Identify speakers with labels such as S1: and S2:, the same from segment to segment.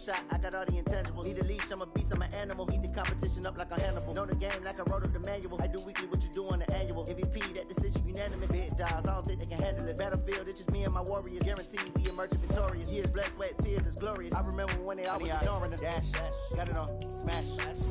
S1: shot, I got all the intangibles. Need a leash, I'm a beast, I'm an animal. Eat the competition up like a Hannibal. Know the game like I wrote up the manual. I do weekly what you do on the annual. MVP, that decision unanimous. Big jobs, I don't think they can handle it. Battlefield, it's just me and my warriors. Guaranteed we emerging victorious. Years, blood, sweat, tears, it's glorious. I remember when they always ignoring us. Dash, got it on, smash,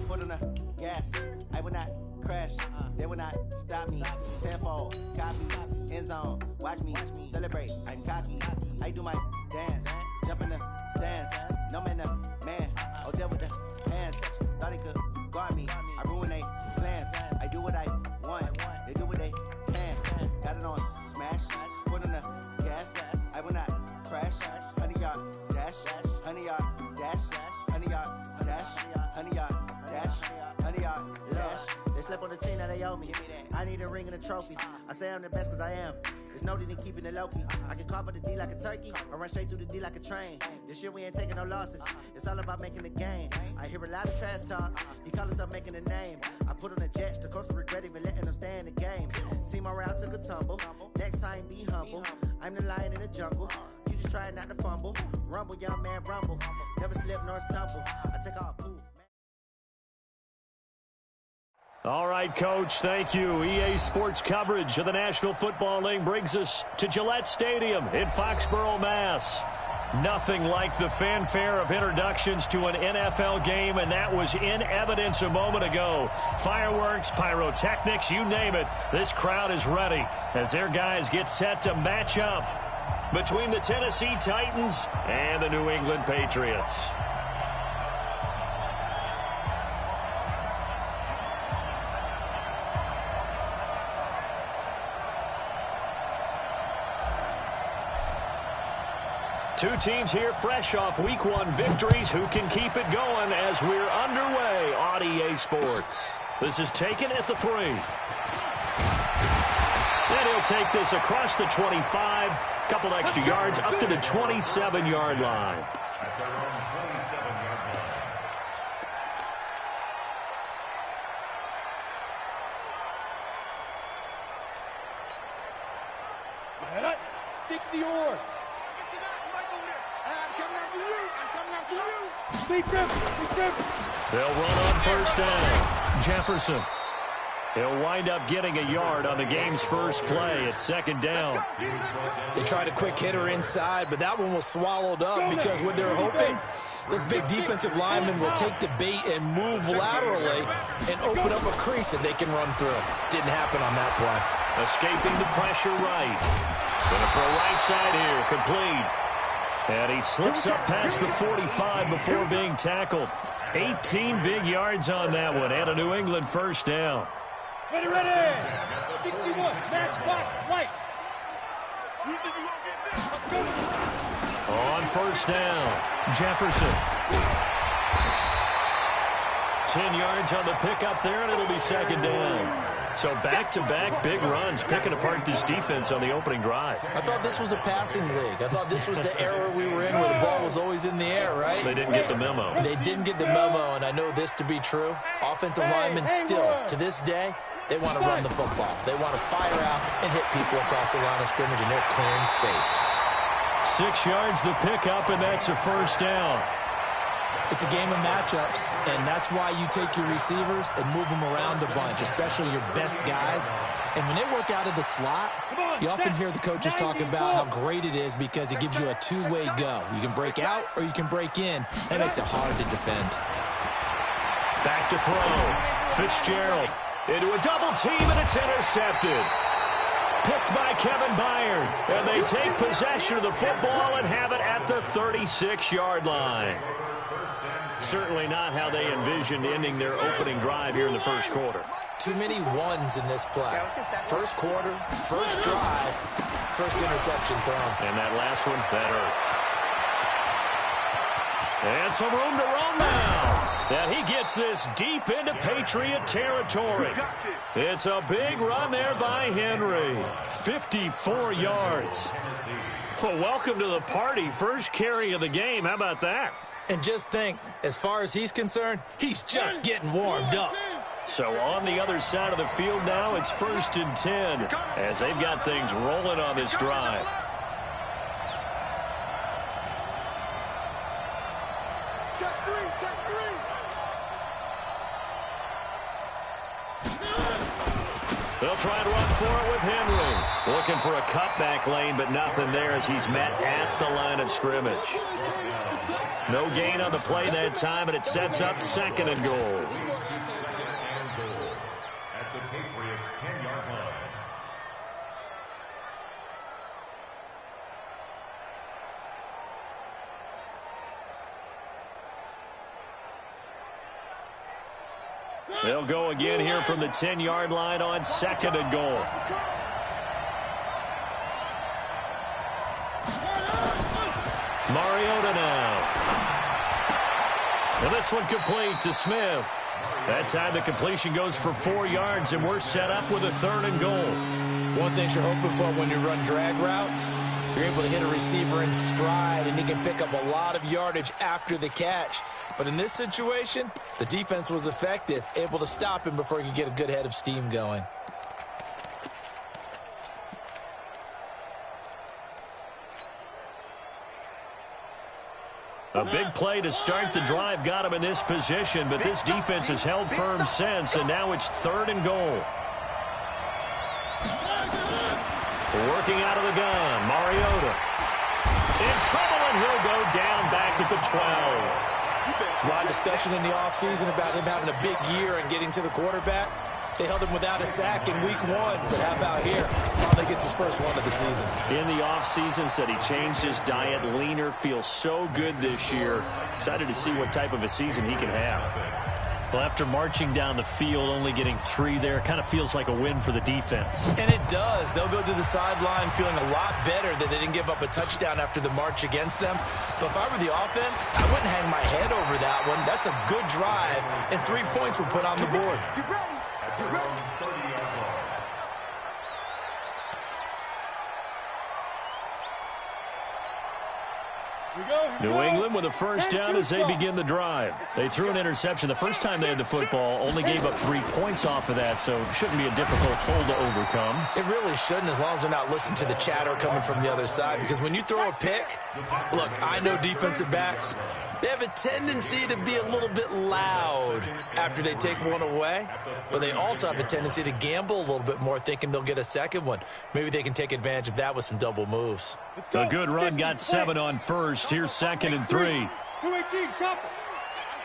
S1: foot on the gas. I will not crash, they will not stop me. Tenfold, copy, end zone, watch me celebrate. I'm cocky, I do my dance, jump in the stands. No man, the man, oh there with the hands. Thought he could guard me, I ruin they plans. I do what I want, they do what they can. Got it on smash, foot on the gas. I will not crash, 100-yard dash, 100-yard dash, 100-yard dash, 100-yard dash, 100-yard dash. They slept on the team, now they owe me. I need a ring and a trophy. I say I'm the best cause I am. There's no need in keeping it low-key. I can carve up the D like a turkey, or run straight through the D like a train. This year we ain't taking no losses. It's all about making the game. I hear a lot of trash talk. He call us up making a name. I put on the Jets, the coach will regret even letting them stay in the game. Team around took a tumble. Next time be humble. I'm the lion in the jungle. You just try not to fumble. Rumble, young man, rumble. Never slip nor stumble. I take off, poof.
S2: All right, Coach, thank you. EA Sports coverage of the National Football League brings us to Gillette Stadium in Foxborough, Mass. Nothing like the fanfare of introductions to an NFL game, and that was in evidence a moment ago. Fireworks, pyrotechnics, you name it. This crowd is ready as their guys get set to match up between the Tennessee Titans and the New England Patriots. Two teams here fresh off Week 1 victories. Who can keep it going as we're underway on EA Sports? This is taken at the 3. And he'll take this across the 25. Couple extra yards up to the 27-yard line.
S3: At their own 27-yard line.
S4: Set. 60 or.
S2: They'll run on first down. Jefferson. He'll wind up getting a yard on the game's first play. It's second down.
S5: They tried a quick hitter inside, but that one was swallowed up because what they're hoping, those big defensive linemen will take the bait and move laterally and open up a crease that they can run through. Didn't happen on that play.
S2: Escaping the pressure right. Gonna throw right side here, complete. And he slips up past the 45 before being tackled. 18 big yards on that one, and a New England first down.
S4: Ready, ready. 61, match box, right.
S2: On first down, Jefferson. 10 yards on the pickup there, and it'll be second down. So back-to-back big runs, picking apart this defense on the opening drive.
S5: I thought this was a passing league. I thought this was the era we were in where the ball was always in the air, right?
S2: They didn't get the memo.
S5: They didn't get the memo, and I know this to be true. Offensive linemen still, to this day, they want to run the football. They want to fire out and hit people across the line of scrimmage, and they're clearing space.
S2: 6 yards the pickup, and that's a first down.
S5: It's a game of matchups, and that's why you take your receivers and move them around a bunch, especially your best guys. And when they work out of the slot, you often hear the coaches talk about how great it is because it gives you a two-way go. You can break out or you can break in. That makes it hard to defend.
S2: Back to throw. Fitzgerald into a double team, and it's intercepted. Picked by Kevin Byard, and they take possession of the football and have it at the 36-yard line. Certainly not how they envisioned ending their opening drive here in the first quarter.
S5: Too many ones in this play. First quarter, first drive, first interception thrown.
S2: And that last one, that hurts. And some room to run now. And he gets this deep into Patriot territory. It's a big run there by Henry. 54 yards. Well, welcome to the party. First carry of the game. How about that?
S5: And just think, as far as he's concerned, he's just getting warmed up.
S2: So on the other side of the field now, it's 1st and 10 as they've got things rolling on this drive. They'll try and run for it with Henry. Looking for a cutback lane, but nothing there as he's met at the line of scrimmage. No gain on the play that time, and it sets up 2nd and goal.
S3: At the Patriots' 10-yard line.
S2: They'll go again here from the 10-yard line on 2nd and goal. Mariota now. And this one complete to Smith. That time the completion goes for 4 yards, and we're set up with a 3rd and goal.
S5: One thing you're hoping for when you run drag routes, you're able to hit a receiver in stride, and he can pick up a lot of yardage after the catch. But in this situation, the defense was effective, able to stop him before he could get a good head of steam going.
S2: A big play to start the drive got him in this position, but this defense has held firm since, and now it's 3rd and goal. Working out of the gun, Mariota. In trouble, and he'll go down back at the 12.
S5: There's a lot of discussion in the offseason about him having a big year and getting to the quarterback. They held him without a sack in week 1, but how about here? Finally gets his first one of the season.
S2: In the offseason, said he changed his diet, leaner, feels so good this year. Excited to see what type of a season he can have. Well, after marching down the field, only getting 3 there, kind of feels like a win for the defense.
S5: And it does. They'll go to the sideline feeling a lot better that they didn't give up a touchdown after the march against them. But if I were the offense, I wouldn't hang my head over that one. That's a good drive, and 3 points were put on the board.
S2: New England with a first down as they begin the drive. They threw an interception the first time they had the football, only gave up 3 points off of that, so it shouldn't be a difficult hole to overcome.
S5: It really shouldn't, as long as they're not listening to the chatter coming from the other side, because when you throw a pick, look, I know defensive backs, they have a tendency to be a little bit loud after they take one away, but they also have a tendency to gamble a little bit more, thinking they'll get a second one. Maybe they can take advantage of that with some double moves.
S2: A good run got 7 on first. Here's 2nd and 3.
S4: 218, chop it.
S6: I'm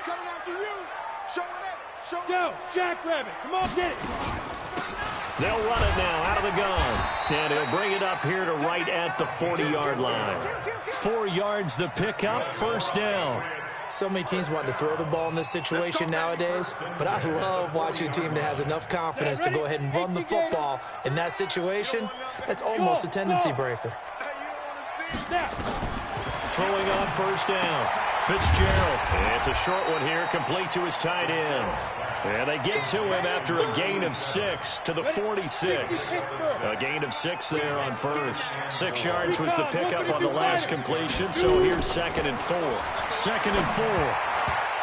S6: coming after you. Show it.
S4: Go, Jackrabbit. Come on, get it.
S2: They'll run it now out of the gun. And he'll bring it up here to right at the 40-yard line. 4 yards the pickup, first down.
S5: So many teams want to throw the ball in this situation nowadays, but I love watching a team that has enough confidence to go ahead and run the football in that situation. That's almost a tendency breaker.
S2: Throwing on first down. Fitzgerald. It's a short one here, complete to his tight end. And they get to him after a gain of 6 to the 46. A gain of 6 there on first. 6 yards was the pickup on the last completion, so here's 2nd and 4. 2nd and 4.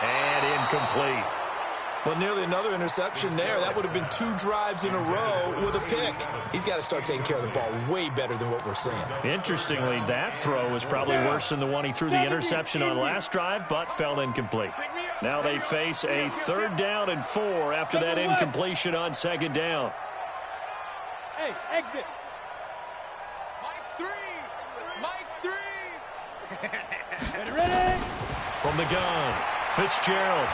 S2: And incomplete.
S5: Well, nearly another interception there. That would have been 2 drives in a row with a pick. He's got to start taking care of the ball way better than what we're seeing.
S2: Interestingly, that throw was probably worse than the one he threw the interception on last drive, but fell incomplete. Now they face a 3rd down and 4 after that incompletion on 2nd down.
S4: Hey, exit.
S6: Mike 3.
S4: Ready?
S2: From the gun, Fitzgerald.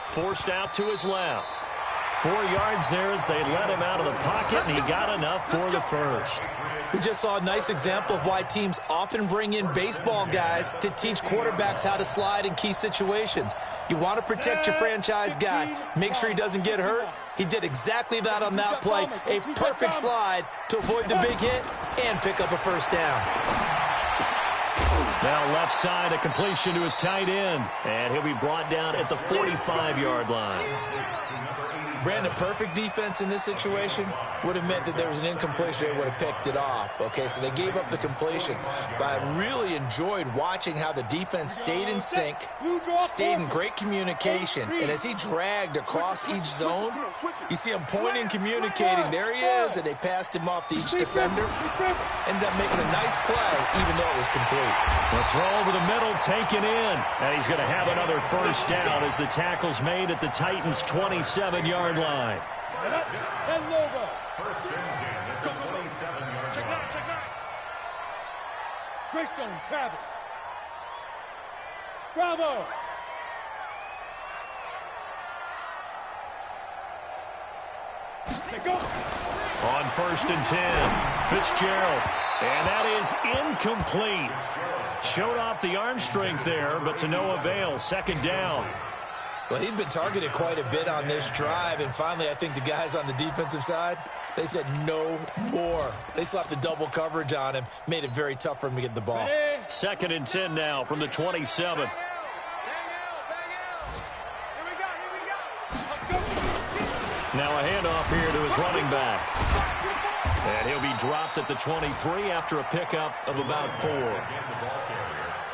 S2: Forced out to his left. 4 yards there as they let him out of the pocket, and he got enough for the first.
S5: We just saw a nice example of why teams often bring in baseball guys to teach quarterbacks how to slide in key situations. You want to protect your franchise guy. Make sure he doesn't get hurt. He did exactly that on that play. A perfect slide to avoid the big hit and pick up a first down.
S2: Now left side, a completion to his tight end. And he'll be brought down at the 45-yard line.
S5: Brandon, perfect defense in this situation would have meant that there was an incompletion. They would have picked it off. Okay, so they gave up the completion. But I really enjoyed watching how the defense stayed in sync, stayed in great communication. And as he dragged across each zone, you see him pointing, communicating. There he is, and they passed him off to each defender. Ended up making a nice play, even though it was complete.
S2: The throw over the middle taken in. And he's going to have another first down as the tackle's made at the Titans' 27-yard line.
S3: First and 10 at the 27-yard
S6: Check
S3: line.
S6: nine, check nine.
S4: Greystone travel. Bravo. They go.
S2: On first and 10, Fitzgerald. And that is incomplete. Showed off the arm strength there, but to no avail. Second down.
S5: Well, he'd been targeted quite a bit on this drive, and finally I think the guys on the defensive side, they said no more. They slapped a double coverage on him, made it very tough for him to get the ball.
S2: Second and 10 now from the 27.
S6: Bang out, bang out. Here we go, here we go.
S2: Now a handoff here to his running back. And he'll be dropped at the 23 after a pickup of about 4.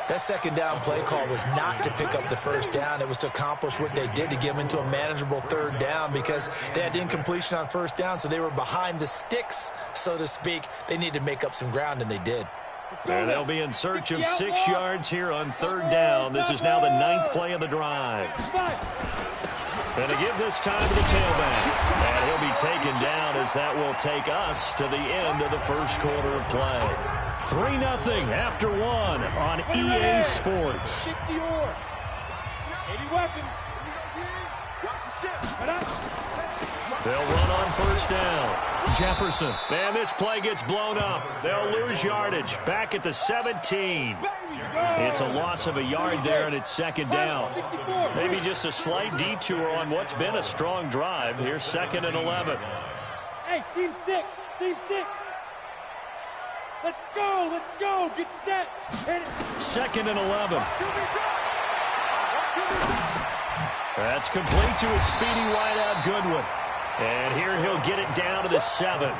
S5: That second down play call was not to pick up the first down. It was to accomplish what they did, to get them into a manageable third down, because they had incompletion on first down, so they were behind the sticks, so to speak. They needed to make up some ground, and they did.
S2: And they'll be in search of 6 yards here on third down. This is now the 9th play of the drive. And to give this time to the tailback. And he'll be taken down as that will take us to the end of the first quarter of play. 3-0 after 1 on EA Sports.
S4: 60 or 80 weapon.
S6: Watch the ship.
S2: They'll run on first down. Jefferson. And this play gets blown up. They'll lose yardage. Back at the 17. It's a loss of a yard there, and it's second down. Maybe just a slight detour on what's been a strong drive. Here's second and 11.
S4: Hey, seam 6. Seam 6. Let's go. Let's go. Get set. Hit it.
S2: Second and 11. That's complete to a speedy wideout Goodwin. And here he'll get it down to the 7.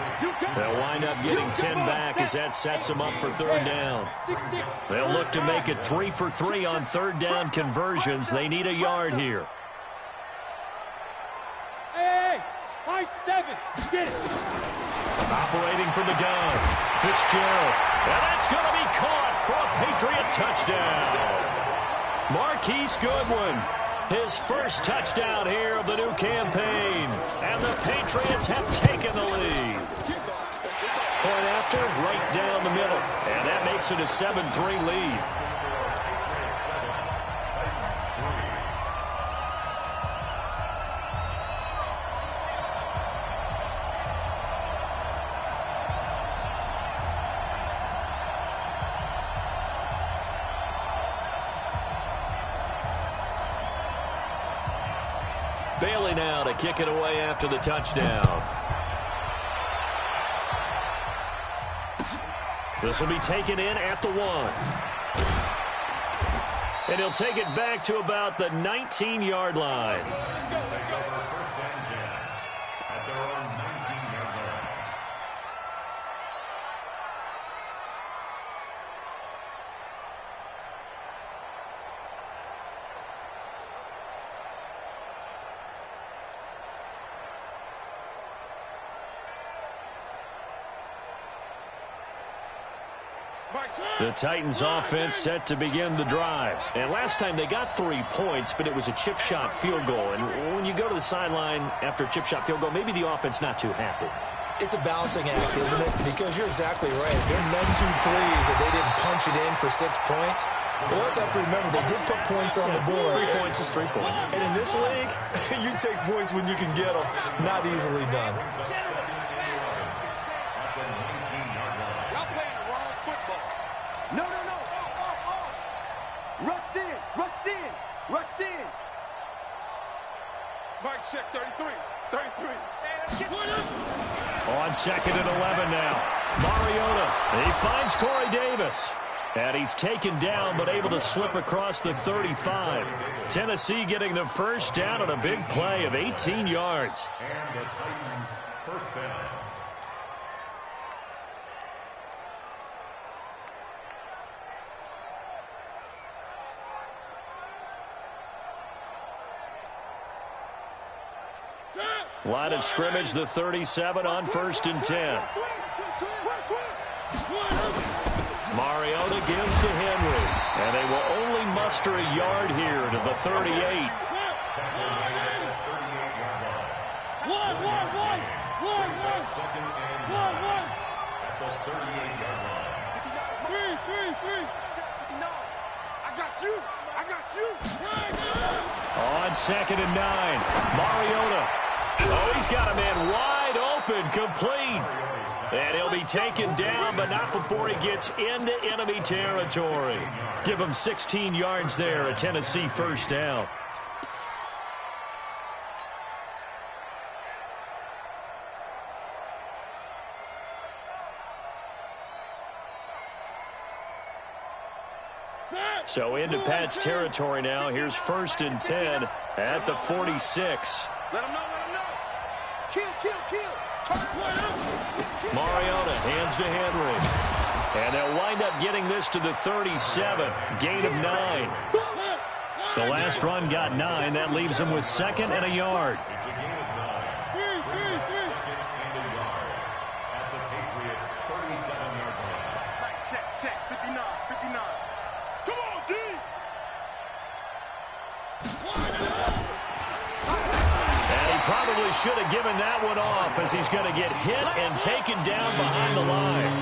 S2: They'll wind up getting 10 back as that sets them up for third down. They'll look to make it 3 for 3 on third down conversions. They need a yard here.
S4: Hey, high 7. Get it.
S2: Operating from the gun, Fitzgerald. And that's going to be caught for a Patriot touchdown. Marquise Goodwin. His first touchdown here of the new campaign. And the Patriots have taken the lead. Point after, right down the middle. And that makes it a 7-3 lead. Bailey now to kick it away after the touchdown. This will be taken in at the 1. And he'll take it back to about the 19-yard line. The Titans offense set to begin the drive. And last time they got 3 points, but it was a chip shot field goal. And when you go to the sideline after a chip shot field goal, maybe the offense not too happy.
S5: It's a balancing act, isn't it? Because you're exactly right. They're none too pleased that they didn't punch it in for 6 points. But we also have to remember they did put points on the board.
S2: 3 points is 3 points.
S5: And in this league, you take points when you can get them. Not easily done.
S6: No, no, no. Rush in, rush in, rush in. Mike check 33, 33.
S2: On second and 11 now. Mariota, he finds Corey Davis. And he's taken down but able to slip across the 35. Tennessee getting the first down on a big play of 18 yards.
S3: And the Titans first down.
S2: Line of scrimmage, the 37 on 1st and 10. Mariota gives to Henry, and they will only muster a yard here to the 38. On 2nd and 9, Mariota. Oh, he's got a man wide open, complete. And he'll be taken down, but not before he gets into enemy territory. Give him 16 yards there, a Tennessee first down. So into Pat's territory now. Here's 1st and 10 at the 46.
S6: Let him know, let him know. Kill.
S2: Mariota hands to Henry. And they'll wind up getting this to the 37. Gain of 9. The last run got 9. That leaves them with 2nd and a yard.
S3: It's a gain of 9. Brings up 2nd and a yard at the Patriots' 37-yard line.
S6: Check. 59. Come on, D.
S2: Probably should have given that one off as he's going to get hit and taken down behind the line.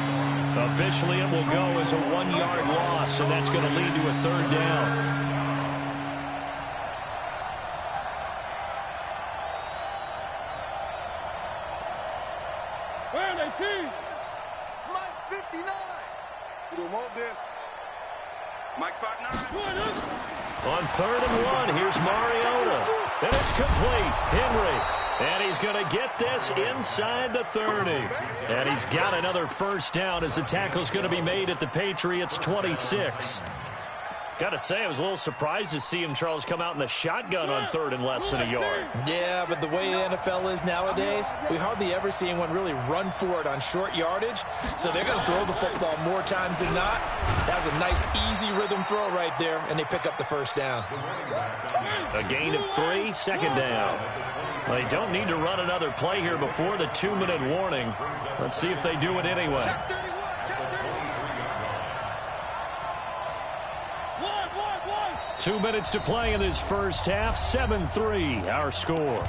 S2: Officially, it will go as a 1-yard loss, and that's going to lead to a 3rd down.
S4: Where are they, team?
S6: Mike's 59. You don't want this. Mike's 59.
S2: On 3rd and 1, here's Mariota. And it's complete. Henry. And he's going to get this inside the 30. And he's got another first down as the tackle's going to be made at the Patriots' 26. Got to say, I was a little surprised to see him, Charles, come out in the shotgun on 3rd and less than a yard.
S5: Yeah, but the way the NFL is nowadays, we hardly ever see anyone really run for it on short yardage. So they're going to throw the football more times than not. That was a nice, easy rhythm throw right there, and they pick up the first down.
S2: A gain of 3, 2nd down. They don't need to run another play here before the 2-minute warning. Let's see if they do it anyway. 2 minutes to play in this first half. 7-3, our score.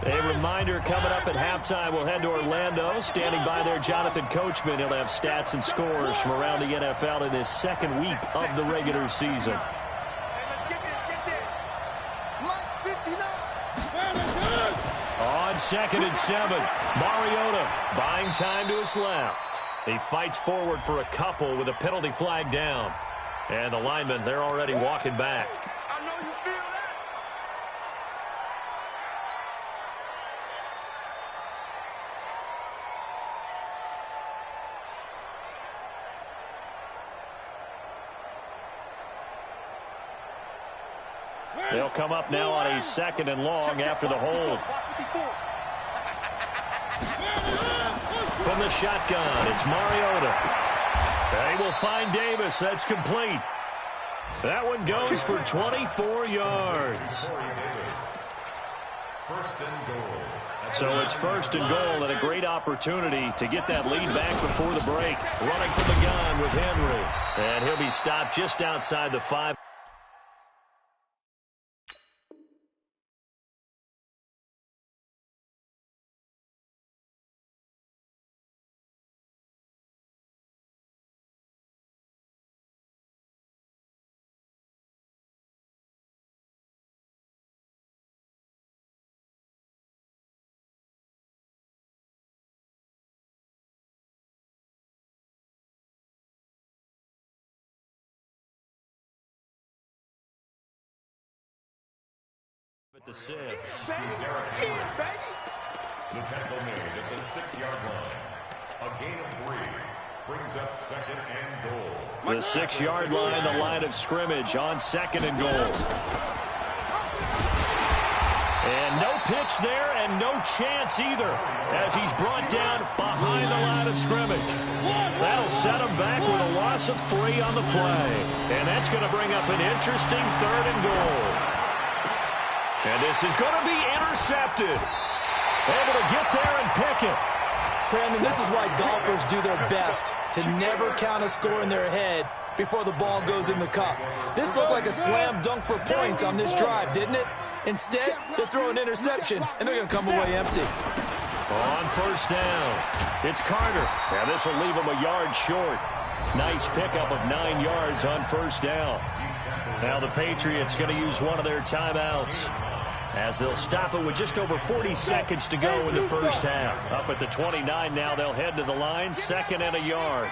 S2: A reminder, coming up at halftime, we'll head to Orlando. Standing by there, Jonathan Coachman. He'll have stats and scores from around the NFL in his 2nd week of the regular season.
S6: Hey, let's get this. Mike's 59.
S2: On 2nd and 7, Mariota buying time to his left. He fights forward for a couple with a penalty flag down. And the linemen, they're already walking back.
S6: I know you feel that.
S2: They'll come up now on a 2nd and long after the hold. From the shotgun, it's Mariota. They will find Davis. That's complete. That one goes for 24 yards. So it's 1st and goal, and a great opportunity to get that lead back before the break. Running from the gun with Henry. And he'll be stopped just outside the 5. At the 6.
S6: The
S3: tackle made at the 6-yard line. A gain of 3 brings up 2nd and goal.
S2: The 6-yard line, the line of scrimmage on 2nd and goal. And no pitch there and no chance either as he's brought down behind the line of scrimmage. That'll set him back with a loss of 3 on the play. And that's going to bring up an interesting 3rd and goal. And this is going to be intercepted. Able to get there and pick it.
S5: Brandon, this is why golfers do their best to never count a score in their head before the ball goes in the cup. This looked like a slam dunk for points on this drive, didn't it? Instead, they throw an interception, and they're going to come away empty.
S2: On 1st down, it's Carter. Now this will leave him a yard short. Nice pickup of 9 yards on 1st down. Now the Patriots going to use one of their timeouts as they'll stop it with just over 40 seconds to go in the 1st half. Up at the 29 now, they'll head to the line, 2nd and a yard.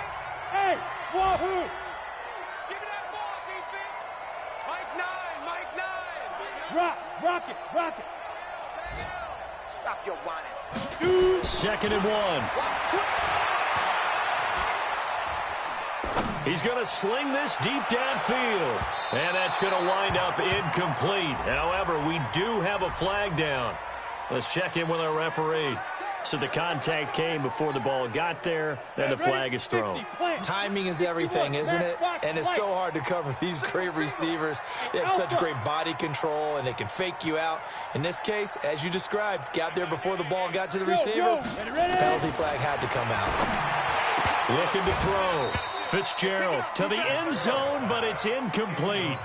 S4: Hey, wahoo!
S6: Give me that ball, defense. Mike 9, Mike 9.
S4: Rock it.
S6: Stop your whining.
S2: 2nd and 1. He's going to sling this deep downfield. And that's going to wind up incomplete. However, we do have a flag down. Let's check in with our referee. So the contact came before the ball got there, then the flag is thrown.
S5: Timing is everything, isn't it? And it's so hard to cover these great receivers. They have such great body control, and they can fake you out. In this case, as you described, got there before the ball got to the receiver. Penalty flag had to come out.
S2: Looking to throw. Fitzgerald to the end zone, but it's incomplete.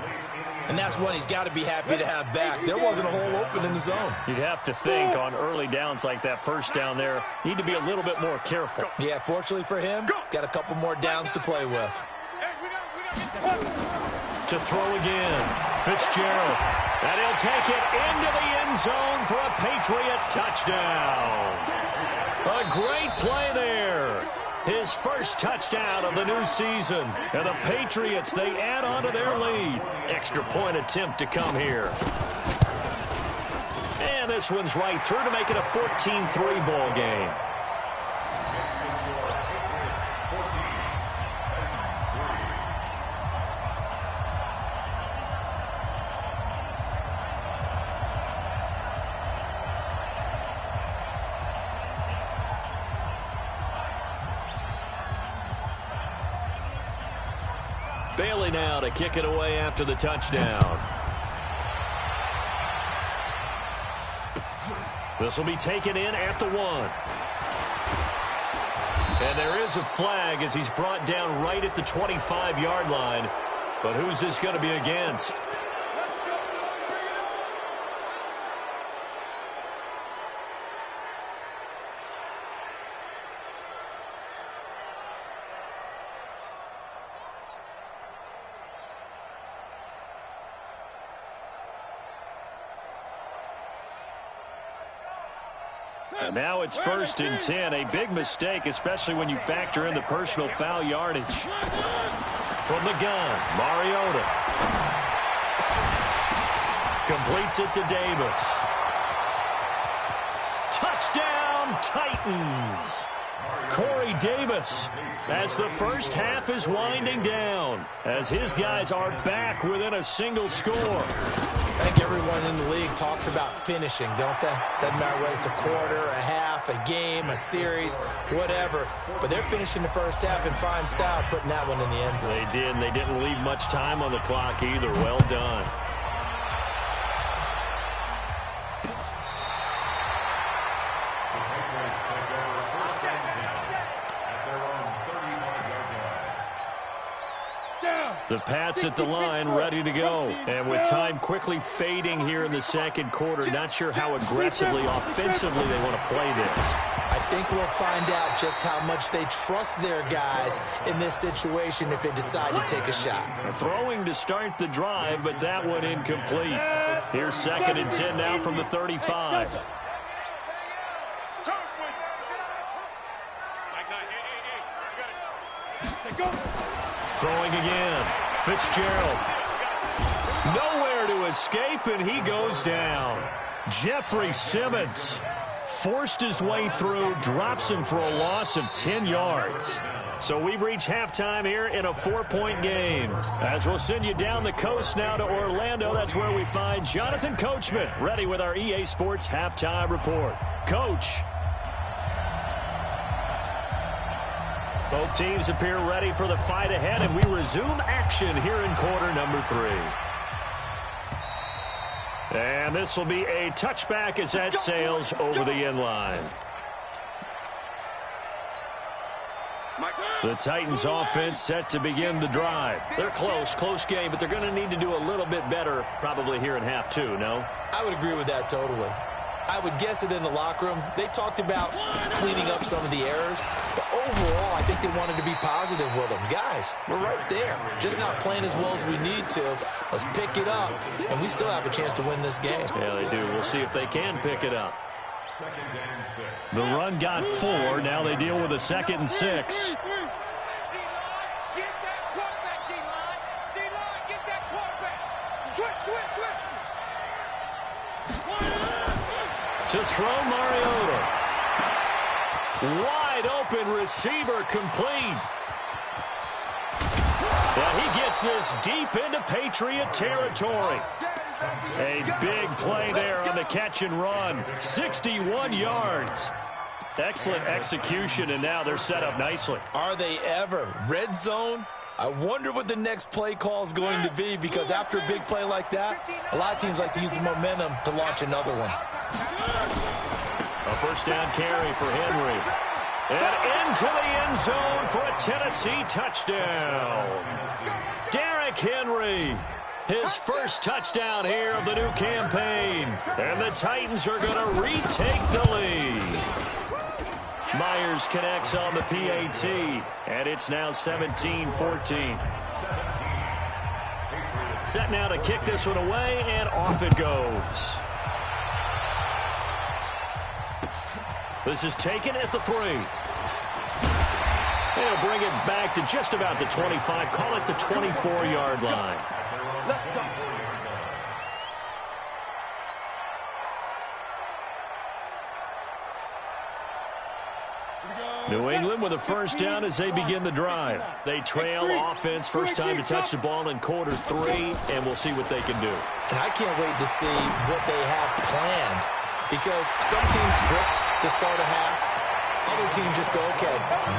S5: And that's one he's got to be happy to have back. There wasn't a hole open in the zone.
S2: You'd have to think on early downs like that 1st down there, need to be a little bit more careful.
S5: Yeah, fortunately for him, got a couple more downs to play with.
S2: To throw again, Fitzgerald. And he'll take it into the end zone for a Patriot touchdown. A great play there. His first touchdown of the new season. And the Patriots, they add on to their lead. Extra point attempt to come here. And this one's right through to make it a 14-3 ball game. Bailey now to kick it away after the touchdown. This will be taken in at the 1. And there is a flag as he's brought down right at the 25-yard line. But who's this going to be against? And now it's 1st and 10. A big mistake, especially when you factor in the personal foul yardage. From the gun, Mariota. Completes it to Davis. Touchdown, Titans. Corey Davis, as the 1st half is winding down, as his guys are back within a single score.
S5: I think everyone in the league talks about finishing, don't they? Doesn't matter whether it's a quarter, a half, a game, a series, whatever. But they're finishing the 1st half in fine style, putting that one in the end zone.
S2: They did, and they didn't leave much time on the clock either. Well done. The Pats at the line, ready to go. And with time quickly fading here in the 2nd quarter, not sure how aggressively, offensively they want to play this.
S5: I think we'll find out just how much they trust their guys in this situation if they decide to take a shot.
S2: Throwing to start the drive, but that one incomplete. Here's 2nd and 10 now from the 35. Throwing again. Fitzgerald. Nowhere Nowhere to escape, and he goes down. Jeffrey Simmons forced his way through, drops him for a loss of 10 yards. So we've reached halftime here in a 4-point game. As we'll send you down the coast now to Orlando, that's where we find Jonathan Coachman, ready with our EA Sports halftime report. Coach. Both teams appear ready for the fight ahead, and we resume action here in quarter number 3. And this will be a touchback as that sails over the end line. The Titans offense set to begin the drive. They're close game, but they're going to need to do a little bit better probably here in half 2, no?
S5: I would agree with that totally. I would guess it in the locker room. They talked about cleaning up some of the errors, but overall, I think they wanted to be positive with them. Guys, we're right there. Just not playing as well as we need to. Let's pick it up, and we still have a chance to win this game.
S2: Yeah, they do. We'll see if they can pick it up. The run got 4. Now they deal with a 2nd and 6. To throw Mariota. Wide open receiver complete. Well, he gets this deep into Patriot territory. A big play there on the catch and run. 61 yards. Excellent execution, and now they're set up nicely.
S5: Are they ever? Red zone? I wonder what the next play call is going to be, because after a big play like that, a lot of teams like to use the momentum to launch another one.
S2: A first down carry for Henry. And into the end zone for a Tennessee touchdown. Derrick Henry, his first touchdown here of the new campaign. And the Titans are going to retake the lead. Myers connects on the PAT, and it's now 17-14. Set now to kick this one away, and off it goes. This is taken at the 3. They'll bring it back to just about the 25. Call it the 24-yard line.
S6: Let's go.
S2: New England with a first down as they begin the drive. They trail offense, first time to touch the ball in quarter 3, and we'll see what they can do.
S5: And I can't wait to see what they have planned, because some teams script to start a half. Other teams just go, okay,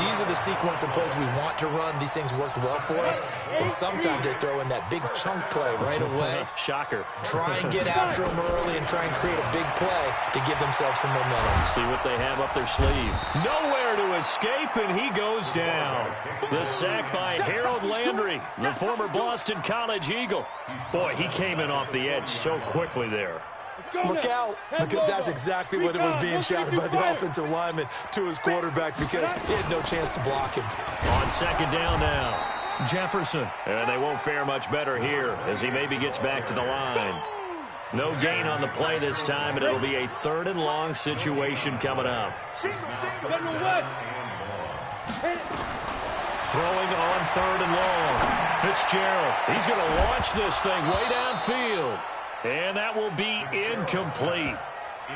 S5: these are the sequence of plays we want to run. These things worked well for us. And sometimes they throw in that big chunk play right away.
S2: Shocker.
S5: Try and get after them early and try and create a big play to give themselves some momentum.
S2: See what they have up their sleeve. Nowhere to escape, and he goes down. The sack by Harold Landry, the former Boston College Eagle. Boy, he came in off the edge so quickly there.
S5: Look out, because that's exactly what it was being shouted by the offensive lineman to his quarterback, because he had no chance to block him.
S2: On second down now, Jefferson. And they won't fare much better here as he maybe gets back to the line. No gain on the play this time, and it'll be a 3rd and long situation coming up.
S4: General West.
S2: Throwing on 3rd and long. Fitzgerald, he's going to launch this thing way downfield. And that will be incomplete.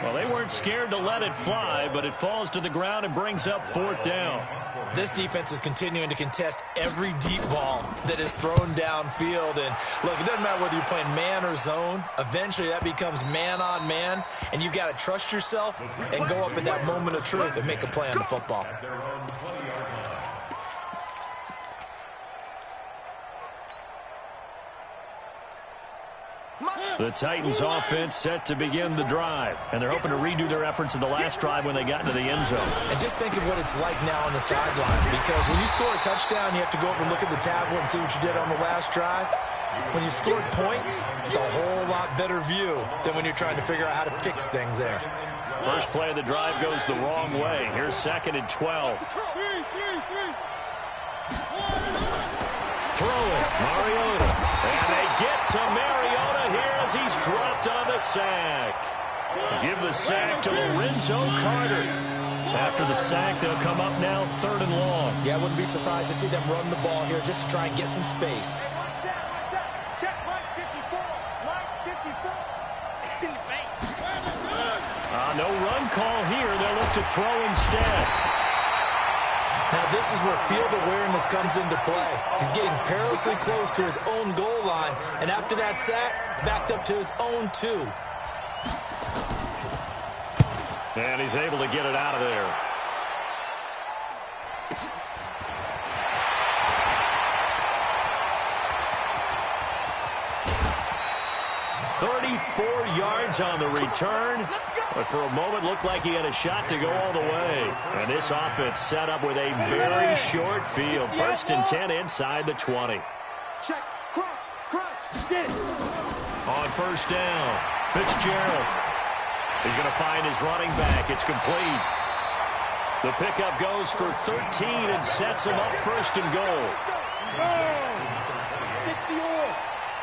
S2: Well, they weren't scared to let it fly, but it falls to the ground and brings up 4th down.
S5: This defense is continuing to contest every deep ball that is thrown downfield. And, look, it doesn't matter whether you're playing man or zone. Eventually, that becomes man on man, and you've got to trust yourself and go up in that moment of truth and make a play on the football.
S2: The Titans offense set to begin the drive, and they're hoping to redo their efforts in the last drive when they got into the end zone.
S5: And just think of what it's like now on the sideline, because when you score a touchdown, you have to go up and look at the tablet and see what you did on the last drive. When you scored points, it's a whole lot better view than when you're trying to figure out how to fix things there.
S2: First play of the drive goes the wrong way. Here's 2nd and 12. Throw it, Mariota. And they get to Mariota here as he's dropped on the sack. Give the sack to Lorenzo Carter. After the sack, they'll come up now 3rd and long.
S5: Yeah, I wouldn't be surprised to see them run the ball here just to try and get some space.
S2: call here. They'll look to throw instead.
S5: Now this is where field awareness comes into play. He's getting perilously close to his own goal line, and after that sack, backed up to his own 2.
S2: And he's able to get it out of there. 34 yards on the return. But for a moment, looked like he had a shot to go all the way. And this offense set up with a very short field. 1st and 10 inside the 20.
S4: Check. Crunch. Get it.
S2: On 1st down, Fitzgerald. He's going to find his running back. It's complete. The pickup goes for 13 and sets him up 1st and goal.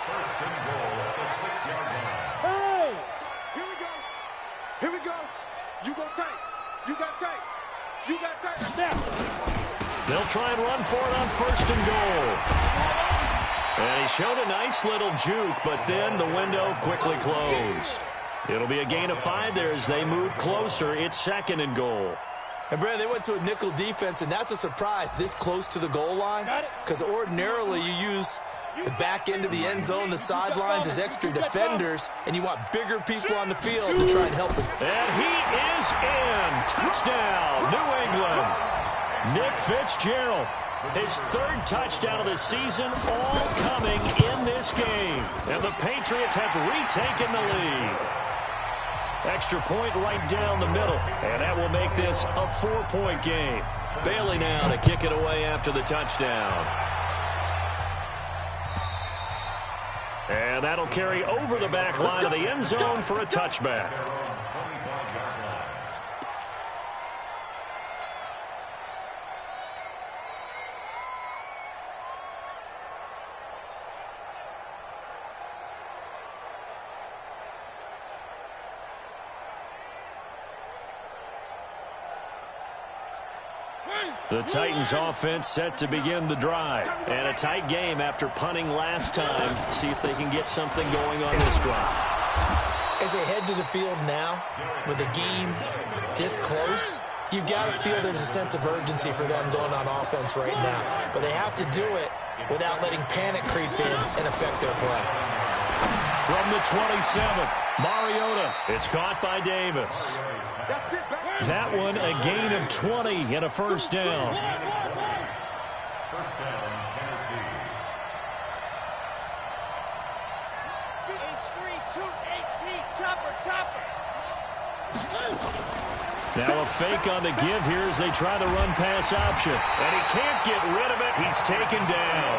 S3: First and goal at the 6-yard line.
S4: Hey!
S6: Here we go. You go tight. You got tight. You got tight.
S4: Now.
S2: They'll try and run for it on 1st and goal. And he showed a nice little juke, but then the window quickly closed. It'll be a gain of 5 there as they move closer. It's 2nd and goal.
S5: And, Brad, they went to a nickel defense, and that's a surprise this close to the goal line, because ordinarily you use the back end of the end zone, the sidelines as extra defenders, and you want bigger people on the field to try and help it.
S2: And he is in. Touchdown, New England. Nick Fitzgerald, his 3rd touchdown of the season, all coming in this game. And the Patriots have retaken the lead. Extra point right down the middle, and that will make this a 4-point game. Bailey now to kick it away after the touchdown. And that'll carry over the back line of the end zone for a touchback. The Titans offense set to begin the drive. And a tight game after punting last time. See if they can get something going on this drive.
S5: As they head to the field now, with the game this close, you've got to feel there's a sense of urgency for them going on offense right now. But they have to do it without letting panic creep in and affect their play.
S2: From the 27, Mariota. It's caught by Davis. That one a gain of 20 and a 1st down.
S3: First down, Tennessee.
S6: H3-2-18, chopper.
S2: Now a fake on the give here as they try the run-pass option. And he can't get rid of it. He's taken down.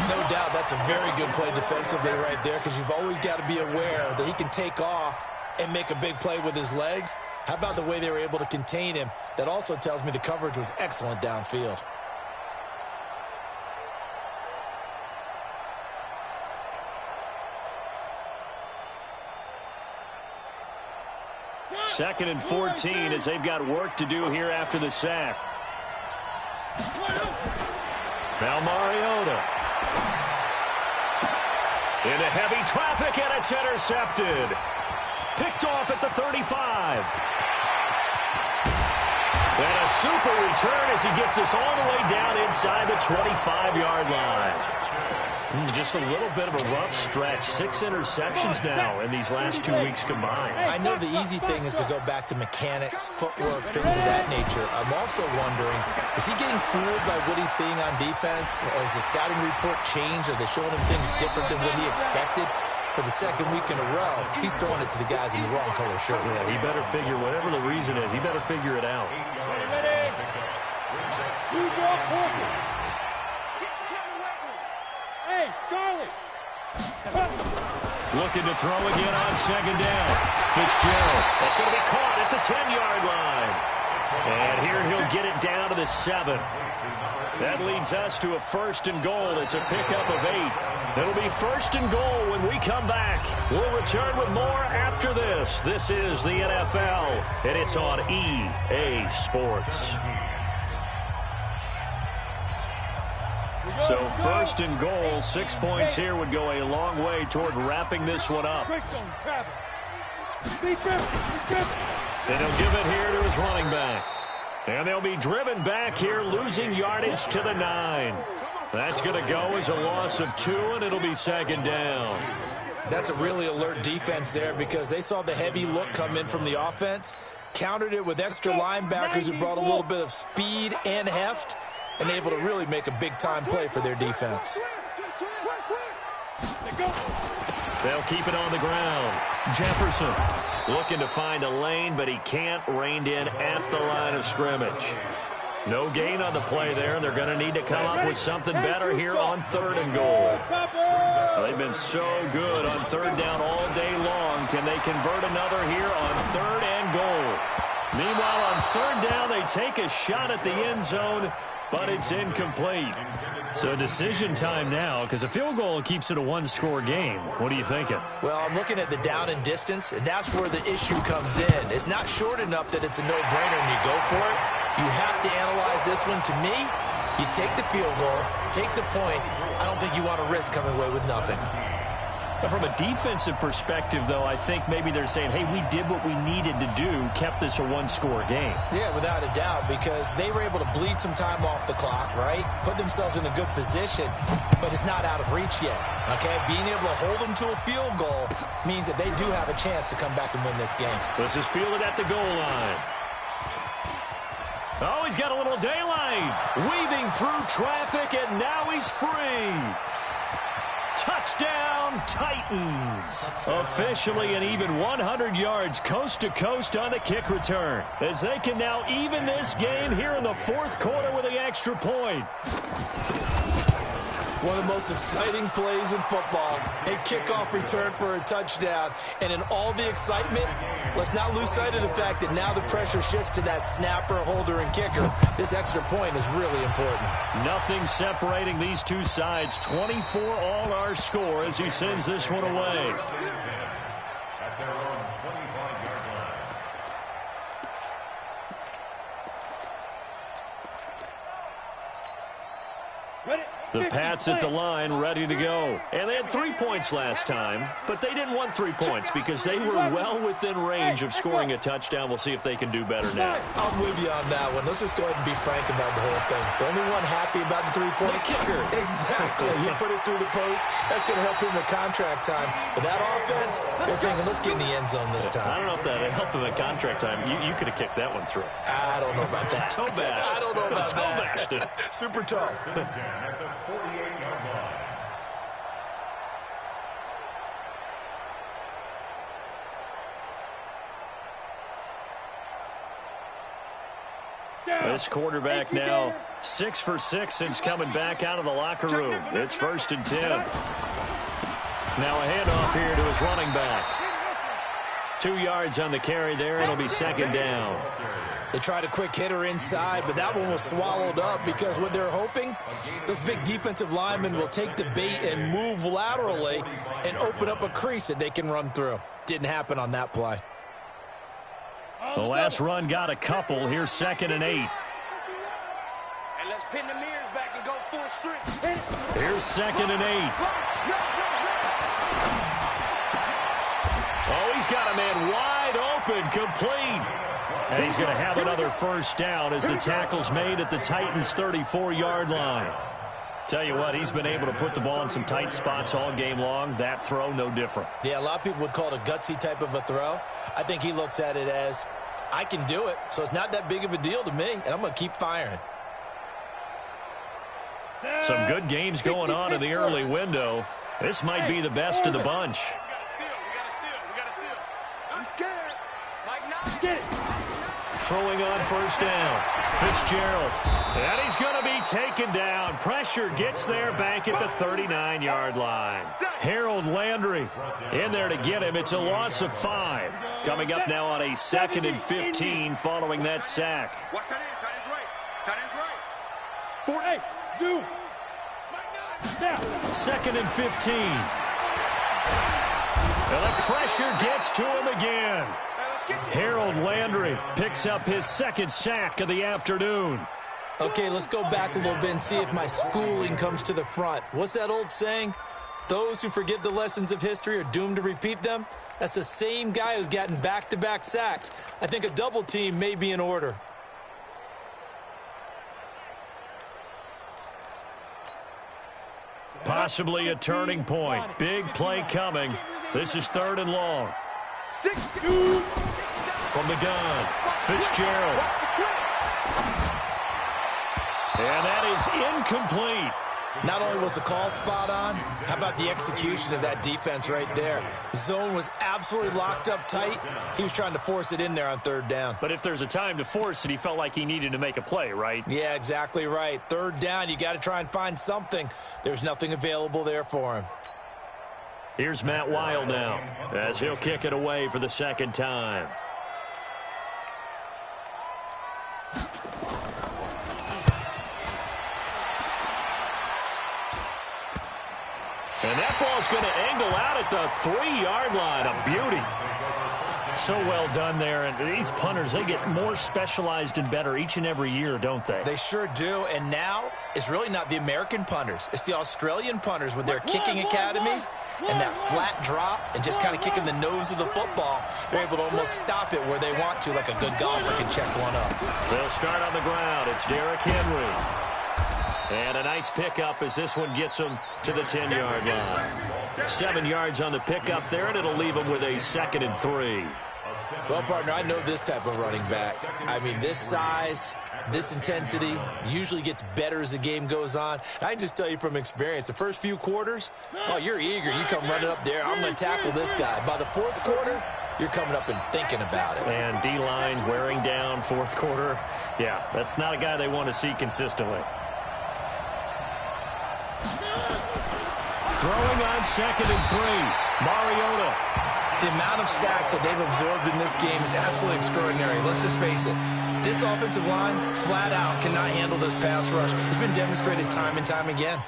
S5: No doubt that's a very good play defensively right there, because you've always got to be aware that he can take off and make a big play with his legs. How about the way they were able to contain him? That also tells me the coverage was excellent downfield.
S2: Second and 14 as they've got work to do here after the sack. Now Mariota. Into heavy traffic, and it's intercepted. Picked off at the 35. And a super return as he gets us all the way down inside the 25-yard line. Just a little bit of a rough stretch. 6 interceptions now in these last 2 weeks combined.
S5: I know the easy thing is to go back to mechanics, footwork, things of that nature. I'm also wondering, is he getting fooled by what he's seeing on defense? Has the scouting report changed? Are they showing him things different than what he expected? For the 2nd week in a row, he's throwing it to the guys in the wrong color shirts.
S2: Yeah, he better figure, whatever the reason is, he better figure it out.
S4: Ready? Shoot your corner. Hey, Charlie.
S2: Looking to throw again on 2nd down. Fitzgerald. That's going to be caught at the 10-yard line. And here he'll get it down to the 7. That leads us to a 1st and goal. It's a pickup of 8. It'll be 1st and goal when we come back. We'll return with more after this. This is the NFL, and it's on EA Sports. So 1st and goal, 6 points here would go a long way toward wrapping this one up.
S4: Be careful.
S2: And he'll give it here to his running back. And they'll be driven back here, losing yardage to the 9. That's going to go as a loss of 2, and it'll be second down.
S5: That's a really alert defense there because they saw the heavy look come in from the offense, countered it with extra linebackers who brought a little bit of speed and heft, and able to really make a big-time play for their defense.
S2: They'll keep it on the ground. Jefferson looking to find a lane, but he can't, reined in at the line of scrimmage. No gain on the play there, and they're going to need to come up with something better here on 3rd and goal. They've been so good on 3rd down all day long. Can they convert another here on 3rd and goal? Meanwhile, on 3rd down, they take a shot at the end zone, but it's incomplete. So decision time now, because a field goal keeps it a 1-score game. What are you thinking?
S5: Well, I'm looking at the down and distance, and that's where the issue comes in. It's not short enough that it's a no-brainer and you go for it. You have to analyze this one. To me, you take the field goal, take the points. I don't think you want to risk coming away with nothing.
S2: But from a defensive perspective, though, I think maybe they're saying, hey, we did what we needed to do, kept this a 1-score game.
S5: Yeah, without a doubt, because they were able to bleed some time off the clock, right? Put themselves in a good position, but it's not out of reach yet, okay? Being able to hold them to a field goal means that they do have a chance to come back and win this game.
S2: This is fielded at the goal line. Oh, he's got a little daylight. Weaving through traffic, and now he's free. Touchdown, Titans. Officially an even 100 yards coast to coast on the kick return, as they can now even this game here in the 4th quarter with the extra point.
S5: One of the most exciting plays in football, a kickoff return for a touchdown. And in all the excitement, let's not lose sight of the fact that now the pressure shifts to that snapper, holder, and kicker. This extra point is really important.
S2: Nothing separating these two sides. 24 all our score as he sends this one away.
S3: At their own 25-yard line.
S4: Ready?
S2: The Pats at the line, ready to go. And they had 3 points last time, but they didn't want 3 points because they were well within range of scoring a touchdown. We'll see if they can do better now.
S5: I'm with you on that one. Let's just go ahead and be frank about the whole thing. The only one happy about the 3-point
S2: kicker.
S5: Exactly. You put it through the post. That's going to help him at contract time. But that offense, they're thinking, let's get in the end zone this time.
S2: I don't know if that helped him at contract time. You could have kicked that one through.
S5: I don't know about that.
S2: Toe bash.
S5: I don't know about
S2: toe
S5: that.
S2: bashed it.
S5: Super tough.
S3: At the 48-yard line.
S2: This quarterback now 6 for 6 since coming back out of the locker room. It's 1st and 10. Now a handoff here to his running back. 2 yards on the carry there. It'll be 2nd down.
S5: They tried a quick hitter inside, but that one was swallowed up because what they're hoping, those big defensive linemen will take the bait and move laterally and open up a crease that they can run through. Didn't happen on that play.
S2: The last run got a couple. Here's 2nd and 8.
S4: And let's pin the mirrors back and go full strength.
S2: Here's 2nd and 8. Oh, he's got a man wide open, complete. And he's going to have another 1st down as the tackle's made at the Titans' 34-yard line. Tell you what, he's been able to put the ball in some tight spots all game long. That throw, no different.
S5: Yeah, a lot of people would call it a gutsy type of a throw. I think he looks at it as, I can do it, so it's not that big of a deal to me, and I'm going to keep firing.
S2: Some good games going on in the early window. This might be the best of the bunch.
S6: I'm scared. Like
S4: Get it.
S2: Throwing on 1st down. Fitzgerald. And he's going to be taken down. Pressure gets there back at the 39-yard line. Harold Landry in there to get him. It's a loss of 5. Coming up now on a 2nd and 15 following that sack.
S6: Watch that in. Tight end's right.
S4: 4-8. Zoom. Now.
S2: 2nd and 15. And the pressure gets to him again. Harold Landry picks up his 2nd sack of the afternoon.
S5: Okay, let's go back a little bit and see if my schooling comes to the front. What's that old saying? Those who forget the lessons of history are doomed to repeat them. That's the same guy who's gotten back-to-back sacks. I think a double team may be in order.
S2: Possibly a turning point. Big play coming. This is 3rd and long.
S4: 6-2.
S2: From the gun, Fitzgerald. And that is incomplete.
S5: Not only was the call spot on, how about the execution of that defense right there? Zone was absolutely locked up tight. He was trying to force it in there on 3rd down.
S2: But if there's a time to force it, he felt like he needed to make a play, right?
S5: Yeah, exactly right. 3rd down, you got to try and find something. There's nothing available there for him.
S2: Here's Matt Wild now, as he'll kick it away for the 2nd time. And that ball's going to angle out at the 3-yard line. A beauty. So well done there. And these punters, they get more specialized and better each and every year, don't they?
S5: They sure do. And now it's really not the American punters. It's the Australian punters with their kicking academies and that flat drop and just kind of kicking the nose of the football. They're able to almost stop it where they want to, like a good golfer can check one up.
S2: They'll start on the ground. It's Derrick Henry. And a nice pickup as this one gets him to the 10-yard line. 7 yards on the pickup there, and it'll leave him with a 2nd and 3.
S5: Well, partner, I know this type of running back. I mean, this size, this intensity usually gets better as the game goes on. I can just tell you from experience, the first few quarters, oh, you're eager. You come running up there, I'm going to tackle this guy. By the 4th quarter, you're coming up and thinking about it.
S2: And D-line wearing down 4th quarter. Yeah, that's not a guy they want to see consistently. Throwing on 2nd and 3. Mariota.
S5: The amount of sacks that they've absorbed in this game is absolutely extraordinary. Let's just face it. This offensive line, flat out, cannot handle this pass rush. It's been demonstrated time and time again.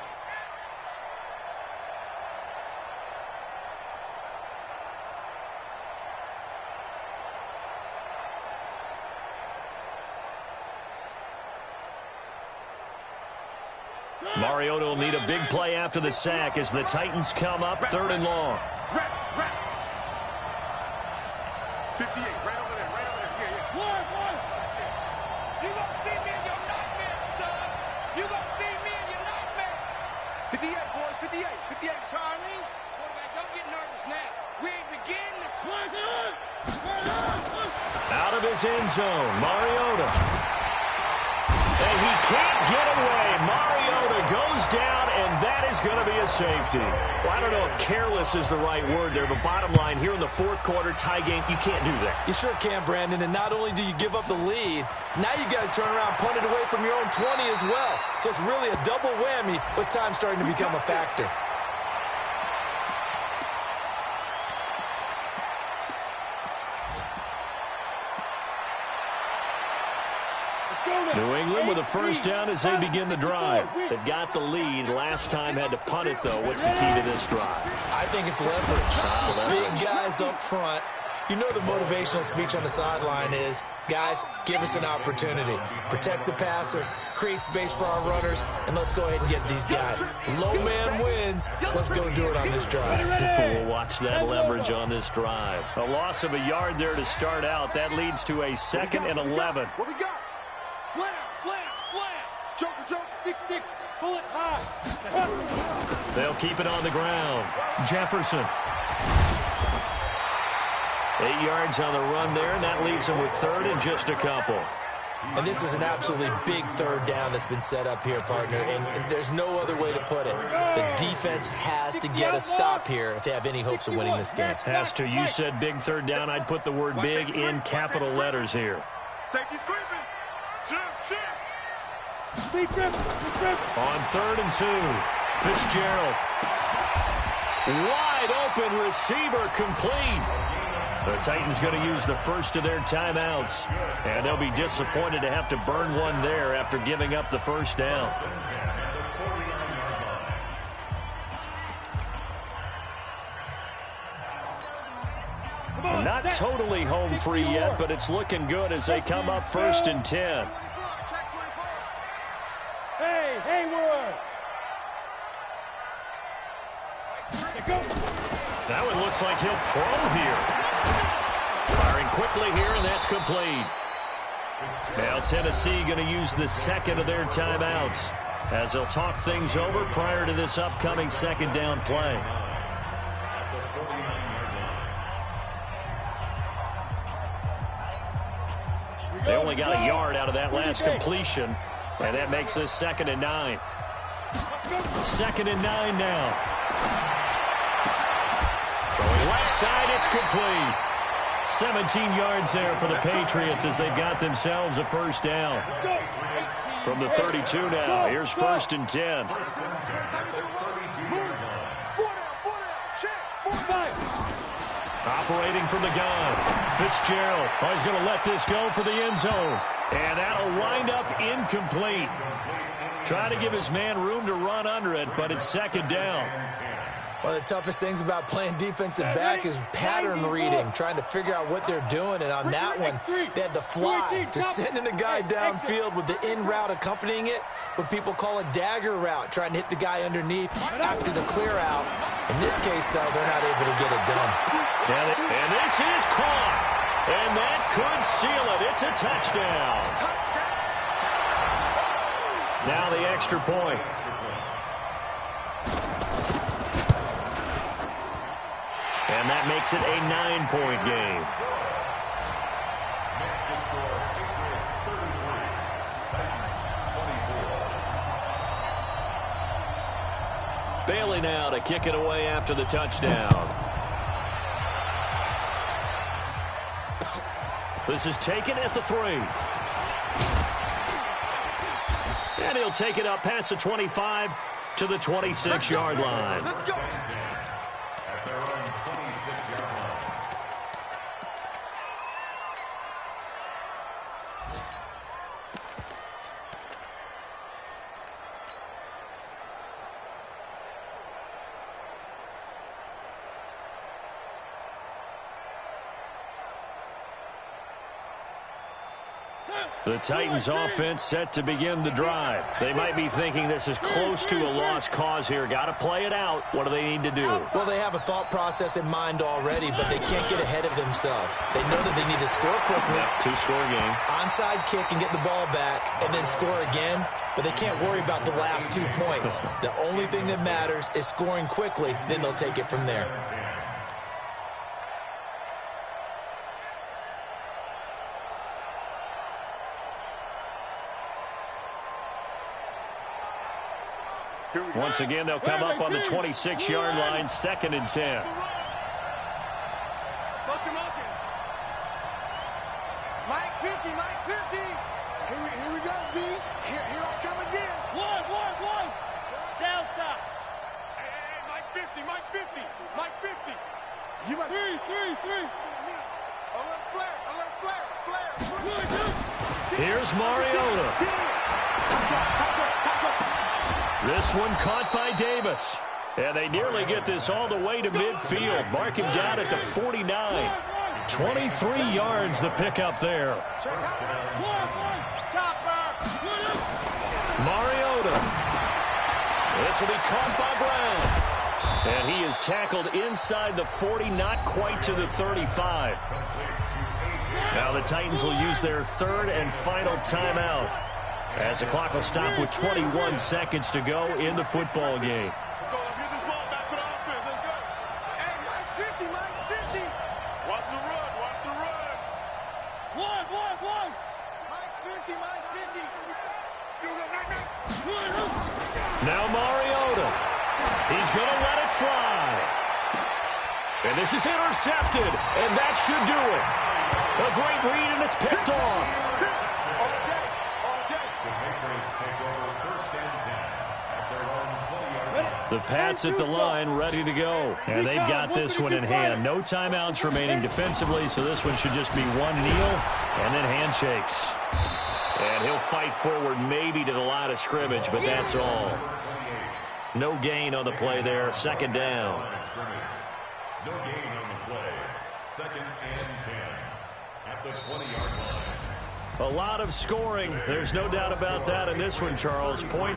S2: Mariota will need a big play after the sack as the Titans come up 3rd and long.
S6: 58, right over there, right over there. Yeah.
S4: One. You gonna see me in your nightmare, son. You gonna see me in your nightmare.
S6: 58, boys, 58, Charlie.
S4: Quarterback, don't get nervous now. We ain't beginning.
S2: Out of his end zone, Mariota. And he can't get away. Mariota goes down, and that is going to be a safety. Well, I don't know if careless is the right word there, but bottom line, here in the 4th quarter, tie game, you can't do that.
S5: You sure can, Brandon, and not only do you give up the lead, now you got to turn around, punt it away from your own 20 as well. So it's really a double whammy, but time's starting to become a factor.
S2: New England with a 1st down as they begin the drive. They've got the lead. Last time had to punt it, though. What's the key to this drive?
S5: I think it's leverage. Big guys up front. You know the motivational speech on the sideline is, guys, give us an opportunity. Protect the passer, create space for our runners, and let's go ahead and get these guys. Low man wins. Let's go do it on this drive.
S2: We'll watch that leverage on this drive. A loss of a yard there to start out. That leads to a 2nd and 11.
S6: What we got? Slam. Joker,
S4: 6-6, bullet high.
S2: They'll keep it on the ground. Jefferson. 8 yards on the run there, and that leaves them with 3rd and just a couple.
S5: And this is an absolutely big 3rd down that's been set up here, partner, and there's no other way to put it. The defense has to get a stop here if they have any hopes of winning this game.
S2: Has to. You said big 3rd down. I'd put the word big in capital letters here.
S6: Safety's creeping. Shit.
S2: On 3rd and 2, Fitzgerald. Wide open receiver complete. The Titans going to use the first of their timeouts, and they'll be disappointed to have to burn one there after giving up the 1st down. Not totally home free yet, but it's looking good as they come up 1st and 10.
S4: Hey, Hayward!
S2: That one looks like he'll throw here. Firing quickly here, and that's complete. Now Tennessee going to use the second of their timeouts as they'll talk things over prior to this upcoming second down play. They only got a yard out of that last completion, and that makes this 2nd and 9. 2nd and 9 now. Throwing left side, it's complete. 17 yards there for the Patriots as they've got themselves a first down. From the 32 now, here's 1st and 10. Operating from the gun, Fitzgerald. Oh, he's going to let this go for the end zone. And that'll wind up incomplete. Trying to give his man room to run under it, but it's 2nd down.
S5: One of the toughest things about playing defensive back is pattern reading, trying to figure out what they're doing. And on that one, they had to fly, just sending the guy downfield with the in route accompanying it, what people call a dagger route, trying to hit the guy underneath after the clear out. In this case, though, they're not able to get it done.
S2: And this is caught. And that could seal it. It's a touchdown. Now the extra point. And that makes it a 9-point game. Bailey now to kick it away after the touchdown. This is taken at the 3. And he'll take it up past the 25 to the 26-yard line.
S3: At their own 26-yard line.
S2: The Titans offense set to begin the drive. They might be thinking this is close to a lost cause here. Got to play it out. What do they need to do?
S5: Well, they have a thought process in mind already, but they can't get ahead of themselves. They know that they need to score quickly.
S2: Yep, 2-score game.
S5: Onside kick and get the ball back and then score again, but they can't worry about the last 2 points. The only thing that matters is scoring quickly, then they'll take it from there.
S2: Once again, they'll come up on the 26-yard line, 2nd and 10.
S6: Mike 50, Mike 50. Here we go, D. Here I come again. One. Delta. Hey, Mike 50, Mike 50, Mike 50. You must. Three. Alert flare.
S2: Here's Mariota. This one caught by Davis. And they nearly get this all the way to midfield. Mark him down at the 49. 23 yards the pickup there. Mariota. This will be caught by Brown. And he is tackled inside the 40, not quite to the 35. Now the Titans will use their 3rd and final timeout, as the clock will stop with 21 seconds to go in the football game.
S6: Let's go. Let's get this ball back for the offense. Let's go. Hey, Mike's 50. Watch the run. One. Mike's 50.
S2: Now Mariota. He's going to let it fly. And this is intercepted, and that should do it. A great read, and it's picked off. The Pats at the line, ready to go. And they've got this one in hand. No timeouts remaining defensively, so this one should just be one kneel and then handshakes. And he'll fight forward maybe to the line of scrimmage, but that's all. No gain on the play there. 2nd down.
S3: No gain on the play. 2nd and 10 at the 20-yard line.
S2: A lot of scoring. There's no doubt about that in this one, Charles. Point.